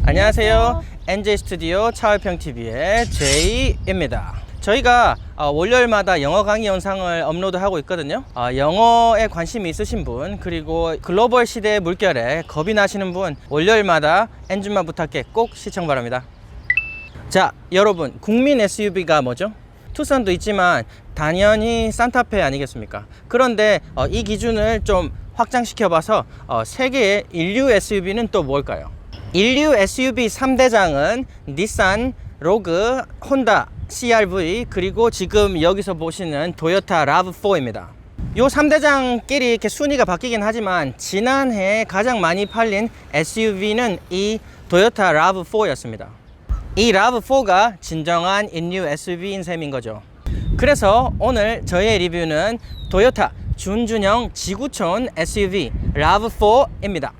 안녕하세요. NJ 스튜디오 차월평TV의 제이입니다. 저희가 월요일마다 영어 강의 영상을 업로드하고 있거든요. 영어에 관심이 있으신 분, 그리고 글로벌 시대의 물결에 겁이 나시는 분, 월요일마다 엔준만 부탁해 꼭 시청 바랍니다. 자, 여러분, 국민 SUV가 뭐죠? 투싼도 있지만 당연히 산타페 아니겠습니까? 그런데 이 기준을 좀 확장시켜 봐서 세계의 인류 SUV는 또 뭘까요? 인류 SUV 3대장은 닛산, 로그, 혼다, CR-V, 그리고 지금 여기서 보시는 토요타 RAV4입니다. 요 3대장끼리 이렇게 순위가 바뀌긴 하지만 지난해 가장 많이 팔린 SUV는 이 토요타 RAV4였습니다. 이 RAV4가 진정한 인류 SUV인 셈인 거죠. 그래서 오늘 저의 리뷰는 토요타 준준형 지구촌 SUV RAV4입니다.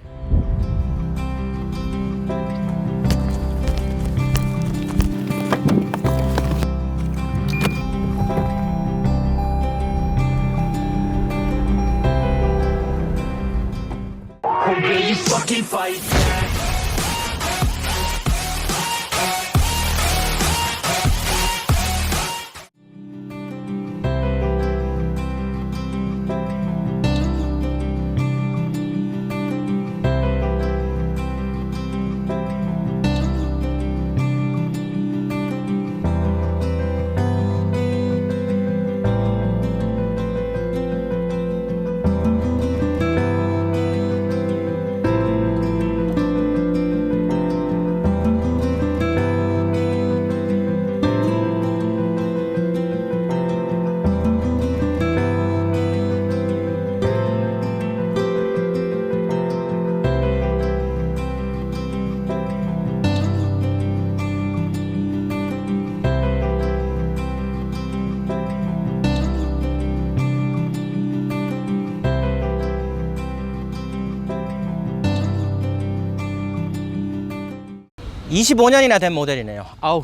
(25년이나) 된 모델이네요. 아우.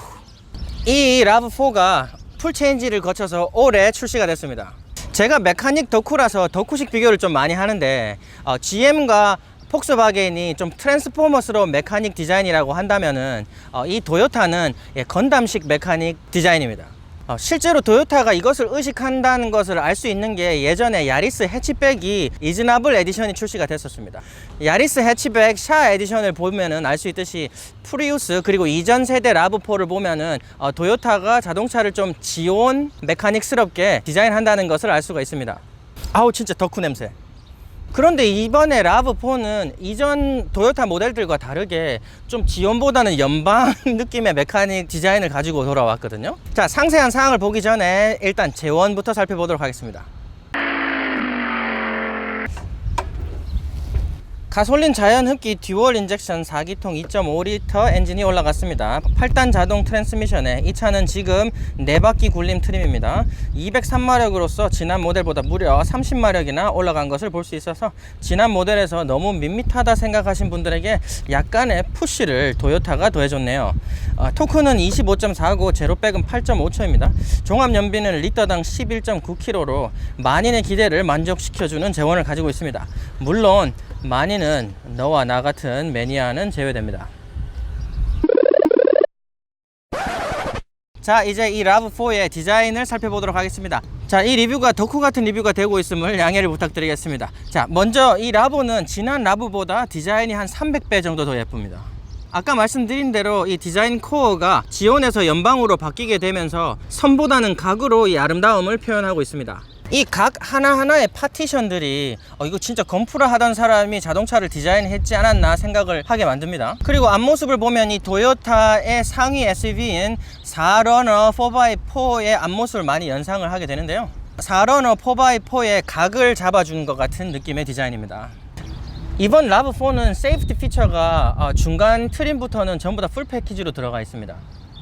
이 RAV4가 풀체인지를 거쳐서 올해 출시가 됐습니다. 제가 메카닉 덕후라서 덕후식 비교를 좀 많이 하는데 GM과 폭스바겐이 좀 트랜스포머스러운 메카닉 디자인이라고 한다면은 이 토요타는 건담식 메카닉 디자인입니다. 실제로 토요타가 이것을 의식한다는 것을 알 수 있는 게 예전에 야리스 해치백이 이즈나블 에디션이 출시가 됐었습니다. 야리스 해치백 샤 에디션을 보면은 알 수 있듯이 프리우스 그리고 이전 세대 라브4를 보면은 토요타가 자동차를 좀 지온 메카닉스럽게 디자인한다는 것을 알 수가 있습니다. 아우, 진짜 덕후 냄새. 그런데 이번에 RAV4는 이전 토요타 모델들과 다르게 좀 지온보다는 연방 느낌의 메카닉 디자인을 가지고 돌아왔거든요. 자, 상세한 사항을 보기 전에 일단 제원부터 살펴보도록 하겠습니다. 가솔린 자연흡기 듀얼 인젝션 4기통 2.5L 엔진이 올라갔습니다. 8단 자동 트랜스미션에 이 차는 지금 4바퀴 굴림 트림입니다. 203마력으로서 지난 모델보다 무려 30마력이나 올라간 것을 볼 수 있어서 지난 모델에서 너무 밋밋하다 생각하신 분들에게 약간의 푸시를 토요타가 더해줬네요. 토크는 25.49, 제로백은 8.5초입니다. 종합연비는 리터당 11.9kg로 만인의 기대를 만족시켜주는 제원을 가지고 있습니다. 물론 만인은 너와 나 같은 매니아는 제외됩니다. 자, 이제 이 RAV4의 디자인을 살펴보도록 하겠습니다. 자, 이 리뷰가 덕후 같은 리뷰가 되고 있음을 양해를 부탁드리겠습니다. 자, 먼저 이 라보는 지난 라브보다 디자인이 한 300배 정도 더 예쁩니다. 아까 말씀드린 대로 이 디자인 코어가 지온에서 연방으로 바뀌게 되면서 선보다는 각으로 이 아름다움을 표현하고 있습니다. 이 각 하나하나의 파티션들이 이거 진짜 건프라 하던 사람이 자동차를 디자인했지 않았나 생각을 하게 만듭니다. 그리고 앞모습을 보면 이 토요타의 상위 SUV인 4러너 4x4의 앞모습을 많이 연상을 하게 되는데요. 4러너 4x4의 각을 잡아준 것 같은 느낌의 디자인입니다. 이번 RAV4는 세이프티 피처가 중간 트림부터는 전부 다 풀 패키지로 들어가 있습니다.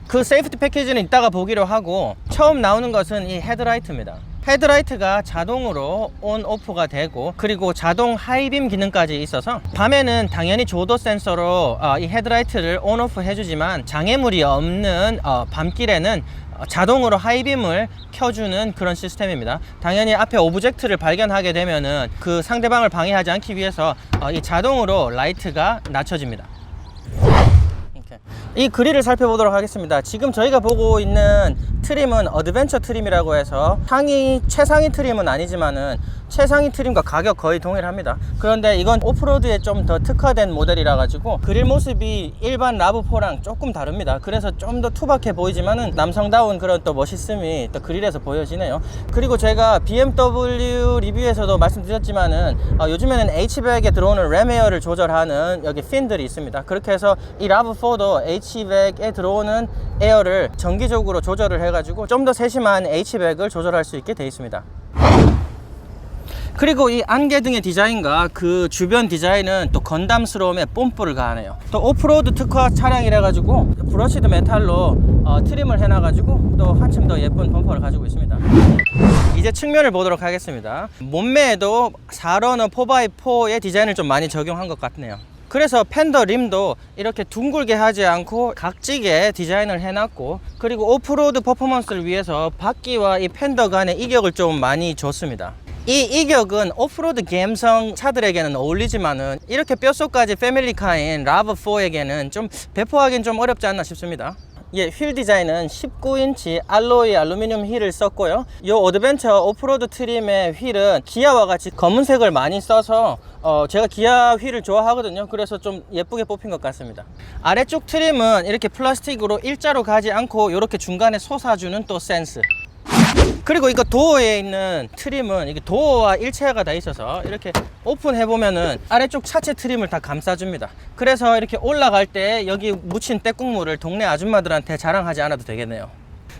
그 세이프티 패키지는 이따가 보기로 하고, 처음 나오는 것은 이 헤드라이트입니다. 헤드라이트가 자동으로 온 오프가 되고, 그리고 자동 하이빔 기능까지 있어서 밤에는 당연히 조도 센서로 이 헤드라이트를 온 오프 해주지만 장애물이 없는 밤길에는 자동으로 하이빔을 켜주는 그런 시스템입니다. 당연히 앞에 오브젝트를 발견하게 되면은 그 상대방을 방해하지 않기 위해서 이 자동으로 라이트가 낮춰집니다. 이렇게. 이 그릴을 살펴보도록 하겠습니다. 지금 저희가 보고 있는 트림은 어드벤처 트림이라고 해서 최상위 트림은 아니지만은 최상위 트림과 가격 거의 동일합니다. 그런데 이건 오프로드에 좀 더 특화된 모델이라 가지고 그릴 모습이 일반 라브4랑 조금 다릅니다. 그래서 좀 더 투박해 보이지만은 남성다운 그런 또 멋있음이 또 그릴에서 보여지네요. 그리고 제가 BMW 리뷰에서도 말씀드렸지만은 요즘에는 H백에 들어오는 램 에어를 조절하는 여기 핀들이 있습니다. 그렇게 해서 이 라브4도 H백에 들어오는 에어를 정기적으로 조절을 해가지고 좀 더 세심한 H백을 조절할 수 있게 되어 있습니다. 그리고 이 안개등의 디자인과 그 주변 디자인은 또 건담스러움에 뽐뿌를 가하네요. 또 오프로드 특화 차량이라 가지고 브러시드 메탈로 트림을 해놔가지고 또 한층 더 예쁜 범퍼를 가지고 있습니다. 이제 측면을 보도록 하겠습니다. 몸매에도 4러너 4x4의 디자인을 좀 많이 적용한 것 같네요. 그래서 팬더 림도 이렇게 둥글게 하지 않고 각지게 디자인을 해놨고, 그리고 오프로드 퍼포먼스를 위해서 바퀴와 이 팬더 간의 이격을 좀 많이 줬습니다. 이 이격은 오프로드 감성 차들에게는 어울리지만은 이렇게 뼛속까지 패밀리카인 라브4에게는 좀 배포하기는 좀 어렵지 않나 싶습니다. 예, 휠 디자인은 19인치 알로이 알루미늄 휠을 썼고요. 이 어드벤처 오프로드 트림의 휠은 기아와 같이 검은색을 많이 써서 제가 기아 휠을 좋아하거든요. 그래서 좀 예쁘게 뽑힌 것 같습니다. 아래쪽 트림은 이렇게 플라스틱으로 일자로 가지 않고 이렇게 중간에 솟아주는 또 센스. 그리고 이거 도어에 있는 트림은 이게 도어와 일체화가 다 있어서 이렇게 오픈해 보면은 아래쪽 차체 트림을 다 감싸줍니다. 그래서 이렇게 올라갈 때 여기 묻힌 때국물을 동네 아줌마들한테 자랑하지 않아도 되겠네요.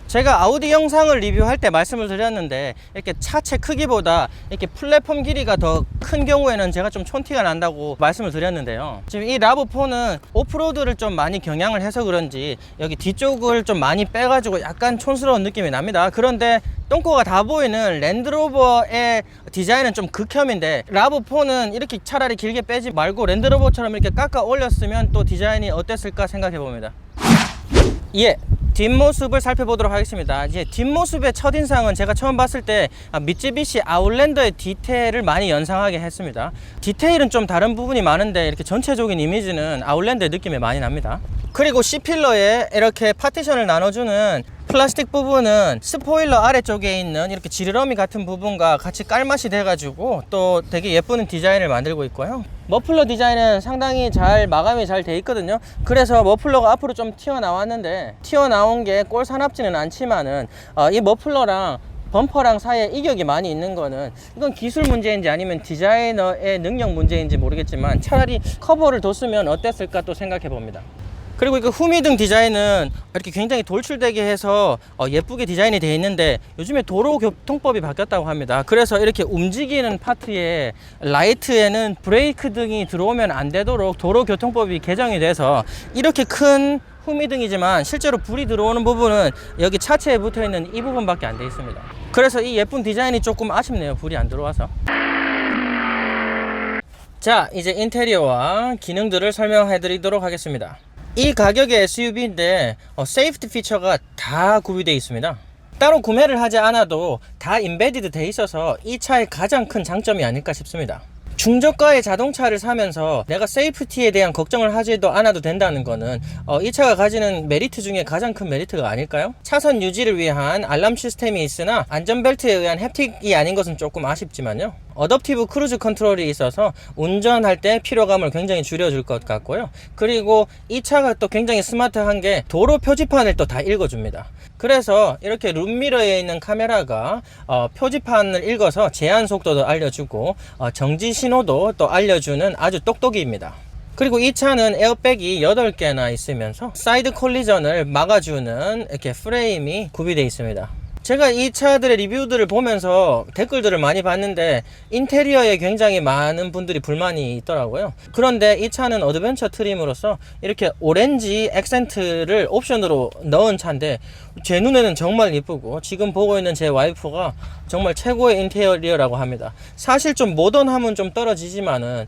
제가 아우디 영상을 리뷰할 때 말씀을 드렸는데 이렇게 차체 크기보다 이렇게 플랫폼 길이가 더 큰 경우에는 제가 좀 촌티가 난다고 말씀을 드렸는데요. 지금 이 라브4는 오프로드를 좀 많이 경향을 해서 그런지 여기 뒤쪽을 좀 많이 빼가지고 약간 촌스러운 느낌이 납니다. 그런데 똥꼬가 다 보이는 랜드로버의 디자인은 좀 극혐인데, 라브4는 이렇게 차라리 길게 빼지 말고 랜드로버처럼 이렇게 깎아 올렸으면 또 디자인이 어땠을까 생각해 봅니다. 예, 뒷모습을 살펴보도록 하겠습니다. 이제 뒷모습의 첫인상은 제가 처음 봤을 때 미쯔비시 아웃랜더의 디테일을 많이 연상하게 했습니다. 디테일은 좀 다른 부분이 많은데 이렇게 전체적인 이미지는 아웃랜더의 느낌이 많이 납니다. 그리고 C필러에 이렇게 파티션을 나눠주는 플라스틱 부분은 스포일러 아래쪽에 있는 이렇게 지느러미 같은 부분과 같이 깔맛이 돼가지고 또 되게 예쁜 디자인을 만들고 있고요. 머플러 디자인은 상당히 잘 마감이 잘 돼 있거든요. 그래서 머플러가 앞으로 좀 튀어나왔는데, 튀어나온 게 꼴 사납지는 않지만은 이 머플러랑 범퍼랑 사이에 이격이 많이 있는 거는 이건 기술 문제인지 아니면 디자이너의 능력 문제인지 모르겠지만 차라리 커버를 뒀으면 어땠을까 또 생각해 봅니다. 그리고 이거 후미등 디자인은 이렇게 굉장히 돌출되게 해서 예쁘게 디자인이 되어 있는데, 요즘에 도로교통법이 바뀌었다고 합니다. 그래서 이렇게 움직이는 파트에 라이트에는 브레이크 등이 들어오면 안 되도록 도로교통법이 개정이 돼서 이렇게 큰 후미등이지만 실제로 불이 들어오는 부분은 여기 차체에 붙어 있는 이 부분밖에 안 돼 있습니다. 그래서 이 예쁜 디자인이 조금 아쉽네요, 불이 안 들어와서. 자, 이제 인테리어와 기능들을 설명해 드리도록 하겠습니다. 이 가격의 SUV인데 세이프티 피처가 다 구비되어 있습니다. 따로 구매를 하지 않아도 다 인베디드 돼 있어서 이 차의 가장 큰 장점이 아닐까 싶습니다. 중저가의 자동차를 사면서 내가 세이프티에 대한 걱정을 하지도 않아도 된다는 거는 이 차가 가지는 메리트 중에 가장 큰 메리트가 아닐까요? 차선 유지를 위한 알람 시스템이 있으나 안전벨트에 의한 햅틱이 아닌 것은 조금 아쉽지만요. 어댑티브 크루즈 컨트롤이 있어서 운전할 때 피로감을 굉장히 줄여줄 것 같고요. 그리고 이 차가 또 굉장히 스마트한 게 도로 표지판을 또 다 읽어줍니다. 그래서 이렇게 룸미러에 있는 카메라가 표지판을 읽어서 제한 속도도 알려주고 정지 신호도 또 알려주는 아주 똑똑이입니다. 그리고 이 차는 에어백이 8개나 있으면서 사이드 콜리전을 막아주는 이렇게 프레임이 구비되어 있습니다. 제가 이 차들의 리뷰들을 보면서 댓글들을 많이 봤는데 인테리어에 굉장히 많은 분들이 불만이 있더라고요. 그런데 이 차는 어드벤처 트림으로서 이렇게 오렌지 액센트를 옵션으로 넣은 차인데 제 눈에는 정말 이쁘고, 지금 보고 있는 제 와이프가 정말 최고의 인테리어라고 합니다. 사실 좀 모던함은 좀 떨어지지만은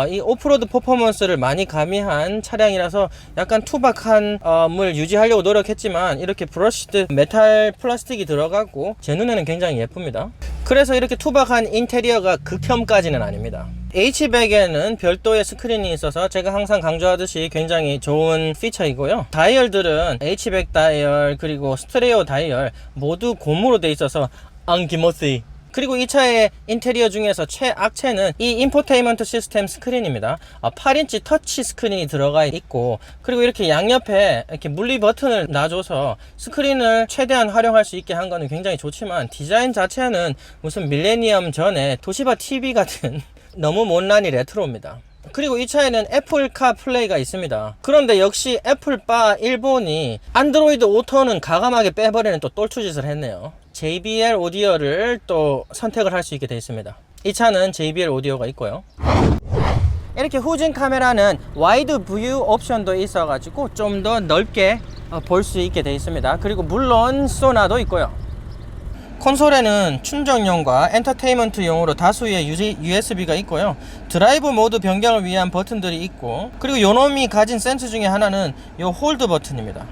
이 오프로드 퍼포먼스를 많이 가미한 차량이라서 약간 투박함을 유지하려고 노력했지만 이렇게 브러시드 메탈 플라스틱이 들어가고 제 눈에는 굉장히 예쁩니다. 그래서 이렇게 투박한 인테리어가 극혐까지는 아닙니다. H백에는 별도의 스크린이 있어서 제가 항상 강조하듯이 굉장히 좋은 피처이고요. 다이얼들은 H백 다이얼 그리고 스테레오 다이얼 모두 고무로 돼 있어서 안기모시. 그리고 이 차의 인테리어 중에서 최악체는 이 인포테인먼트 시스템 스크린입니다. 8인치 터치 스크린이 들어가 있고, 그리고 이렇게 양옆에 이렇게 물리 버튼을 놔줘서 스크린을 최대한 활용할 수 있게 한 거는 굉장히 좋지만, 디자인 자체는 무슨 밀레니엄 전에 도시바 TV 같은 너무 못난이 레트로입니다. 그리고 이 차에는 애플 카플레이가 있습니다. 그런데 역시 애플바 일본이 안드로이드 오토는 가감하게 빼버리는 또 똘추짓을 했네요. JBL 오디오를 또 선택을 할 수 있게 되어 있습니다. 이 차는 JBL 오디오가 있고요. 이렇게 후진 카메라는 와이드 뷰 옵션도 있어 가지고 좀 더 넓게 볼 수 있게 되어 있습니다. 그리고 물론 소나도 있고요. 콘솔에는 충전용과 엔터테인먼트용으로 다수의 USB가 있고요. 드라이브 모드 변경을 위한 버튼들이 있고, 그리고 요놈이 가진 센스 중에 하나는 요 홀드 버튼입니다.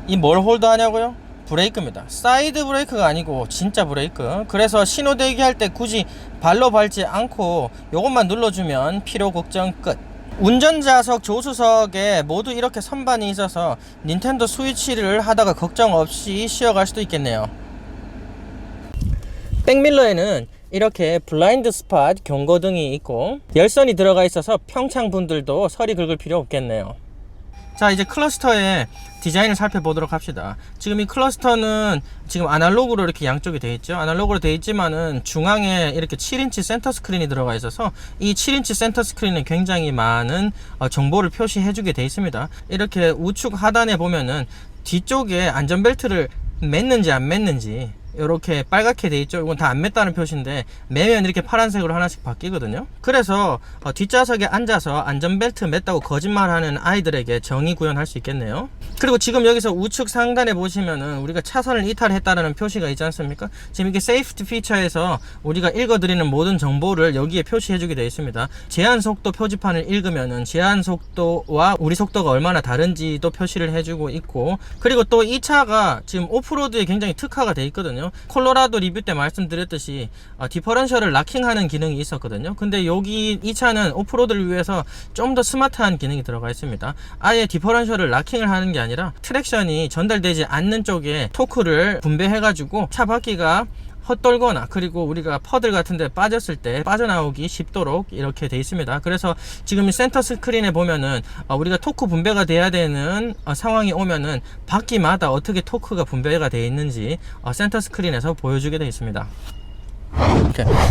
이 뭘 홀드 하냐고요? 브레이크입니다. 사이드 브레이크가 아니고 진짜 브레이크. 그래서 신호 대기할 때 굳이 발로 밟지 않고 요것만 눌러주면 피로 걱정 끝. 운전자석 조수석에 모두 이렇게 선반이 있어서 닌텐도 스위치를 하다가 걱정 없이 쉬어갈 수도 있겠네요. 백밀러에는 이렇게 블라인드 스팟 경고등이 있고 열선이 들어가 있어서 평창 분들도 서리 긁을 필요 없겠네요. 자, 이제 클러스터의 디자인을 살펴보도록 합시다. 지금 이 클러스터는 지금 아날로그로 이렇게 양쪽이 되어 있죠. 아날로그로 되어 있지만은 중앙에 이렇게 7인치 센터 스크린이 들어가 있어서 이 7인치 센터 스크린은 굉장히 많은 정보를 표시해 주게 되어 있습니다. 이렇게 우측 하단에 보면은 뒤쪽에 안전벨트를 맸는지 안 맸는지 이렇게 빨갛게 돼 있죠. 이건 다 안 맸다는 표시인데 매면 이렇게 파란색으로 하나씩 바뀌거든요. 그래서 뒷좌석에 앉아서 안전벨트 맸다고 거짓말하는 아이들에게 정의 구현할 수 있겠네요. 그리고 지금 여기서 우측 상단에 보시면은 우리가 차선을 이탈했다는 표시가 있지 않습니까? 지금 이게 세이프티 피처에서 우리가 읽어드리는 모든 정보를 여기에 표시해 주게 되어 있습니다. 제한 속도 표지판을 읽으면은 제한 속도와 우리 속도가 얼마나 다른지도 표시를 해주고 있고, 그리고 또 이 차가 지금 오프로드에 굉장히 특화가 되어 있거든요. 콜로라도 리뷰 때 말씀드렸듯이 디퍼런셜을 락킹하는 기능이 있었거든요. 근데 여기 이 차는 오프로드를 위해서 좀 더 스마트한 기능이 들어가 있습니다. 아예 디퍼런셜을 락킹을 하는 게 아니라 트랙션이 전달되지 않는 쪽에 토크를 분배해 가지고 차 바퀴가 헛돌거나 그리고 우리가 퍼들 같은 데 빠졌을 때 빠져나오기 쉽도록 이렇게 돼 있습니다. 그래서 지금 이 센터 스크린에 보면은 우리가 토크 분배가 돼야 되는 상황이 오면은 바퀴마다 어떻게 토크가 분배가 되어 있는지 센터 스크린에서 보여주게 되어 있습니다.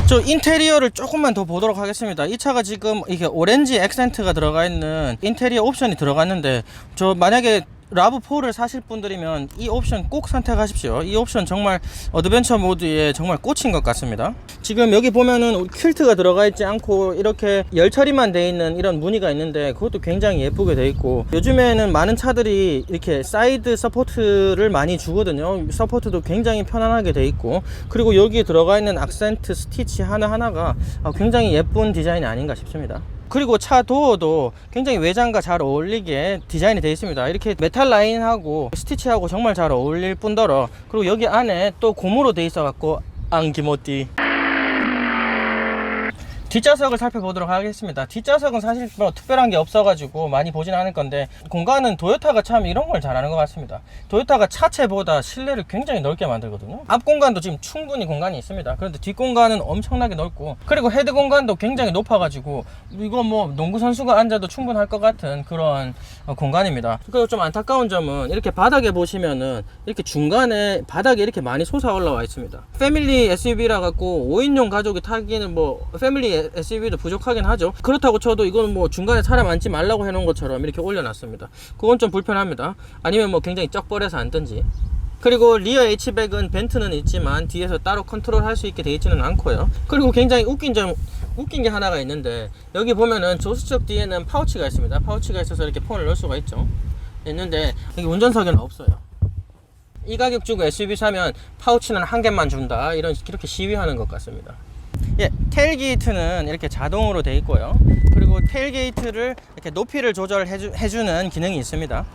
저 인테리어를 조금만 더 보도록 하겠습니다. 이 차가 지금 이게 오렌지 액센트가 들어가 있는 인테리어 옵션이 들어갔는데, 저 만약에 라브4를 사실 분들이면 이 옵션 꼭 선택하십시오. 이 옵션 정말 어드벤처 모드에 정말 꽂힌 것 같습니다. 지금 여기 보면은 퀼트가 들어가 있지 않고 이렇게 열 처리만 돼 있는 이런 무늬가 있는데 그것도 굉장히 예쁘게 돼 있고, 요즘에는 많은 차들이 이렇게 사이드 서포트를 많이 주거든요. 서포트도 굉장히 편안하게 돼 있고, 그리고 여기에 들어가 있는 악센트 스티치 하나하나가 굉장히 예쁜 디자인이 아닌가 싶습니다. 그리고 차 도어도 굉장히 외장과 잘 어울리게 디자인이 되어 있습니다. 이렇게 메탈 라인하고 스티치하고 정말 잘 어울릴 뿐더러, 그리고 여기 안에 또 고무로 되어 있어 갖고 안기모띠. 뒷좌석을 살펴보도록 하겠습니다. 뒷좌석은 사실 뭐 특별한 게 없어가지고 많이 보진 않을 건데, 공간은 도요타가 참 이런 걸 잘하는 것 같습니다. 도요타가 차체보다 실내를 굉장히 넓게 만들거든요. 앞 공간도 지금 충분히 공간이 있습니다. 그런데 뒷 공간은 엄청나게 넓고, 그리고 헤드 공간도 굉장히 높아가지고 이거 뭐 농구 선수가 앉아도 충분할 것 같은 그런 공간입니다. 그리고 좀 안타까운 점은 이렇게 바닥에 보시면은 이렇게 중간에 바닥에 이렇게 많이 솟아 올라와 있습니다. 패밀리 SUV라 갖고 5인용 가족이 타기에는 뭐 패밀리 SUV도 부족하긴 하죠. 그렇다고 쳐도 이거는 뭐 중간에 사람 앉지 말라고 해놓은 것처럼 이렇게 올려놨습니다. 그건 좀 불편합니다. 아니면 뭐 굉장히 쩍벌해서 앉든지. 그리고 리어 H백은 벤트는 있지만 뒤에서 따로 컨트롤 할 수 있게 되어 있지는 않고요. 그리고 굉장히 웃긴 게 하나가 있는데, 여기 보면은 조수석 뒤에는 파우치가 있습니다. 파우치가 있어서 이렇게 폰을 넣을 수가 있는데 여기 운전석에는 없어요. 이 가격 주고 SUV 사면 파우치는 한 개만 준다, 이렇게 시위하는 것 같습니다. 예, 테일게이트는 이렇게 자동으로 되어 있고요. 그리고 테일게이트를 이렇게 높이를 조절해주는 기능이 있습니다.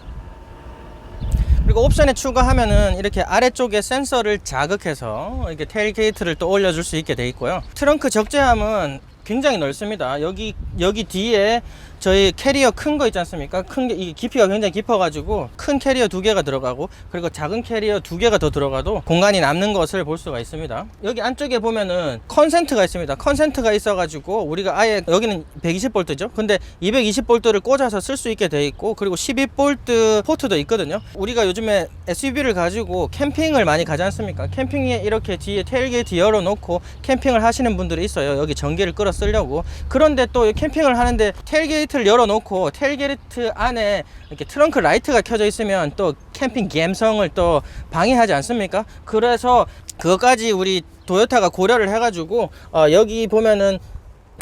그리고 옵션에 추가하면은 이렇게 아래쪽에 센서를 자극해서 이렇게 테일게이트를 또 올려줄 수 있게 되어 있고요. 트렁크 적재함은 굉장히 넓습니다. 여기 뒤에 저희 캐리어 큰 거 있지 않습니까? 큰 게, 이 깊이가 굉장히 깊어가지고 큰 캐리어 2개가 들어가고 그리고 작은 캐리어 2개가 더 들어가도 공간이 남는 것을 볼 수가 있습니다. 여기 안쪽에 보면은 컨센트가 있습니다. 컨센트가 있어가지고 우리가 아예 여기는 120V죠. 근데 220V를 꽂아서 쓸 수 있게 돼 있고 그리고 12V 포트도 있거든요. 우리가 요즘에 SUV를 가지고 캠핑을 많이 가지 않습니까? 캠핑에 이렇게 뒤에 테일게이트 열어놓고 캠핑을 하시는 분들이 있어요. 여기 전기를 끌어 쓰려고. 그런데 또 캠핑을 하는데 테일게이트를 열어놓고 테일게이트 안에 이렇게 트렁크 라이트가 켜져 있으면 또 캠핑 감성을 또 방해하지 않습니까? 그래서 그것까지 우리 도요타가 고려를 해가지고 여기 보면은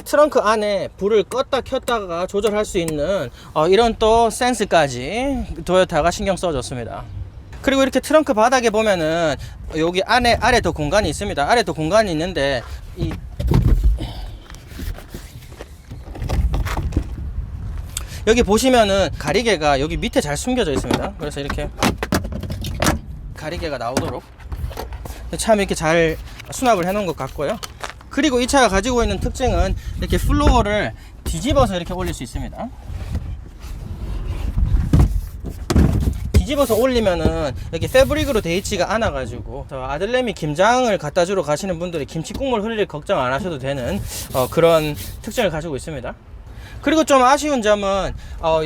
트렁크 안에 불을 껐다 켰다가 조절할 수 있는 이런 또 센스까지 도요타가 신경 써줬습니다. 그리고 이렇게 트렁크 바닥에 보면은 여기 아래 더 공간이 있습니다. 아래 더 공간이 있는데 여기 보시면은 가리개가 여기 밑에 잘 숨겨져 있습니다. 그래서 이렇게 가리개가 나오도록 참 이렇게 잘 수납을 해 놓은 것 같고요. 그리고 이 차가 가지고 있는 특징은 이렇게 플로어를 뒤집어서 이렇게 올릴 수 있습니다. 뒤집어서 올리면은 여기 패브릭으로 되어 있지가 않아 가지고 아들내미 김장을 갖다 주러 가시는 분들이 김치 국물 흐릴 걱정 안 하셔도 되는 그런 특징을 가지고 있습니다. 그리고 좀 아쉬운 점은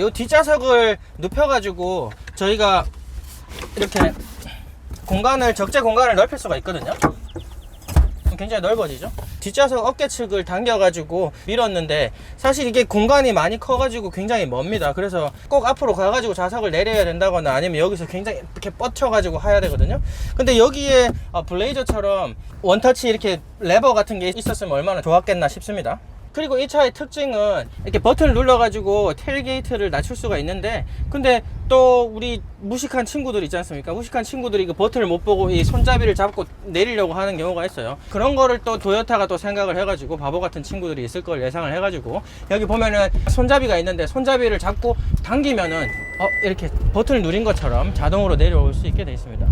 요 뒷좌석을 눕혀가지고 저희가 이렇게 적재 공간을 넓힐 수가 있거든요. 굉장히 넓어지죠. 뒷좌석 어깨 측을 당겨가지고 밀었는데 사실 이게 공간이 많이 커가지고 굉장히 멉니다. 그래서 꼭 앞으로 가가지고 좌석을 내려야 된다거나 아니면 여기서 굉장히 이렇게 뻗쳐가지고 해야 되거든요. 근데 여기에 블레이저처럼 원터치 이렇게 레버 같은 게 있었으면 얼마나 좋았겠나 싶습니다. 그리고 이 차의 특징은 이렇게 버튼을 눌러가지고 테일게이트를 낮출 수가 있는데 근데 또 우리 무식한 친구들 있지 않습니까? 무식한 친구들이 그 버튼을 못 보고 이 손잡이를 잡고 내리려고 하는 경우가 있어요. 그런 거를 또 도요타가 또 생각을 해가지고 바보 같은 친구들이 있을 걸 예상을 해가지고 여기 보면은 손잡이가 있는데 손잡이를 잡고 당기면은 이렇게 버튼을 누린 것처럼 자동으로 내려올 수 있게 되어 있습니다.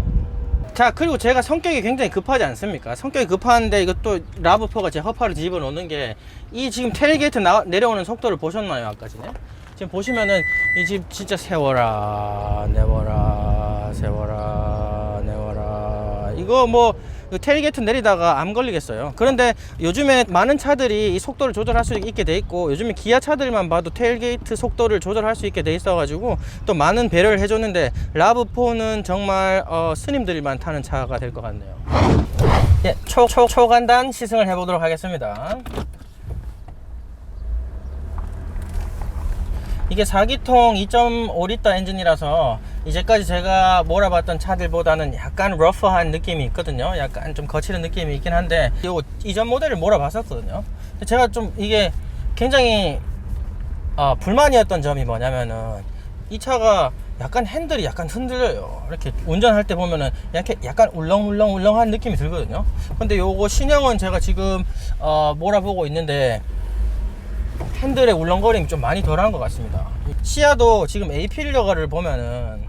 자, 그리고 제가 성격이 굉장히 급하지 않습니까? 성격이 급한데 이것도 라브4가 제 허파를 뒤집어 놓는 게 이 지금 테일게이트 내려오는 속도를 보셨나요? 아까 전에? 지금 보시면은 이 집 진짜 세워라 내워라 세워라 내워라 이거 뭐 테일게이트 내리다가 암 걸리겠어요. 그런데 요즘에 많은 차들이 이 속도를 조절할 수 있게 돼 있고 요즘에 기아 차들만 봐도 테일게이트 속도를 조절할 수 있게 돼 있어 가지고 또 많은 배려를 해줬는데 라브4는 정말 스님들만 타는 차가 될 것 같네요. 예, 초간단 시승을 해보도록 하겠습니다. 이게 4기통 2.5L 엔진이라서 이제까지 제가 몰아봤던 차들보다는 약간 러프한 느낌이 있거든요. 약간 좀 거칠은 느낌이 있긴 한데 요 이전 모델을 몰아봤었거든요. 제가 좀 이게 굉장히 불만이었던 점이 뭐냐면은 이 차가 약간 핸들이 약간 흔들려요. 이렇게 운전할 때 보면은 약간 울렁울렁한 느낌이 들거든요. 근데 요거 신형은 제가 지금 몰아보고 있는데 핸들의 울렁거림이 좀 많이 덜한 것 같습니다. 시야도 지금 A필러를 보면은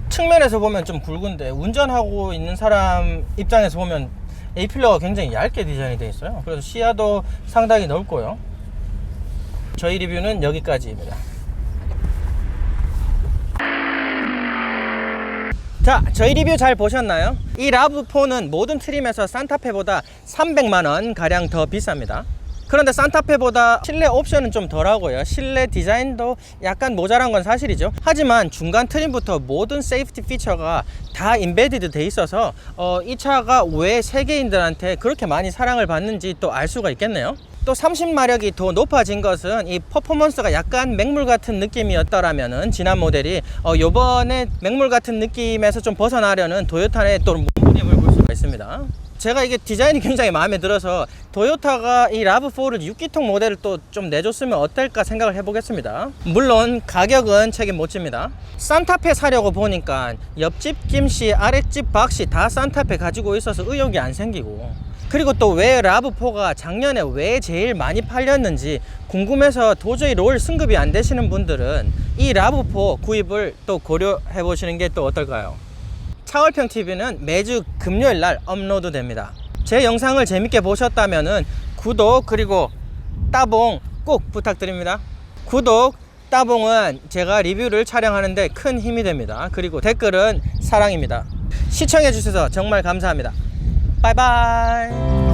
측면에서 보면 좀 굵은데 운전하고 있는 사람 입장에서 보면 A필러가 굉장히 얇게 디자인이 되어 있어요. 그래서 시야도 상당히 넓고요. 저희 리뷰는 여기까지입니다. 자, 저희 리뷰 잘 보셨나요? 이 라브4는 모든 트림에서 산타페보다 300만원 가량 더 비쌉니다. 그런데 산타페보다 실내 옵션은 좀 덜하고요. 실내 디자인도 약간 모자란 건 사실이죠. 하지만 중간 트림부터 모든 세이프티 피처가 다 인베디드 돼 있어서 이 차가 왜 세계인들한테 그렇게 많이 사랑을 받는지 또 알 수가 있겠네요. 또 30마력이 더 높아진 것은 이 퍼포먼스가 약간 맹물 같은 느낌이었더라면은 지난 모델이 요번에 맹물 같은 느낌에서 좀 벗어나려는 도요타의 또 몸부림을 볼 수가 있습니다. 제가 이게 디자인이 굉장히 마음에 들어서 도요타가 이 라브4를 6기통 모델을 또 좀 내줬으면 어떨까 생각을 해보겠습니다. 물론 가격은 책임 못 집니다. 산타페 사려고 보니까 옆집 김씨 아랫집 박씨 다 산타페 가지고 있어서 의욕이 안 생기고 그리고 또 왜 라브4가 작년에 왜 제일 많이 팔렸는지 궁금해서 도저히 롤 승급이 안 되시는 분들은 이 라브4 구입을 또 고려해 보시는 게 또 어떨까요? 차월평 TV는 매주 금요일 날 업로드 됩니다. 제 영상을 재밌게 보셨다면은 구독 그리고 따봉 꼭 부탁드립니다. 구독, 따봉은 제가 리뷰를 촬영하는데 큰 힘이 됩니다. 그리고 댓글은 사랑입니다. 시청해 주셔서 정말 감사합니다. 바이바이.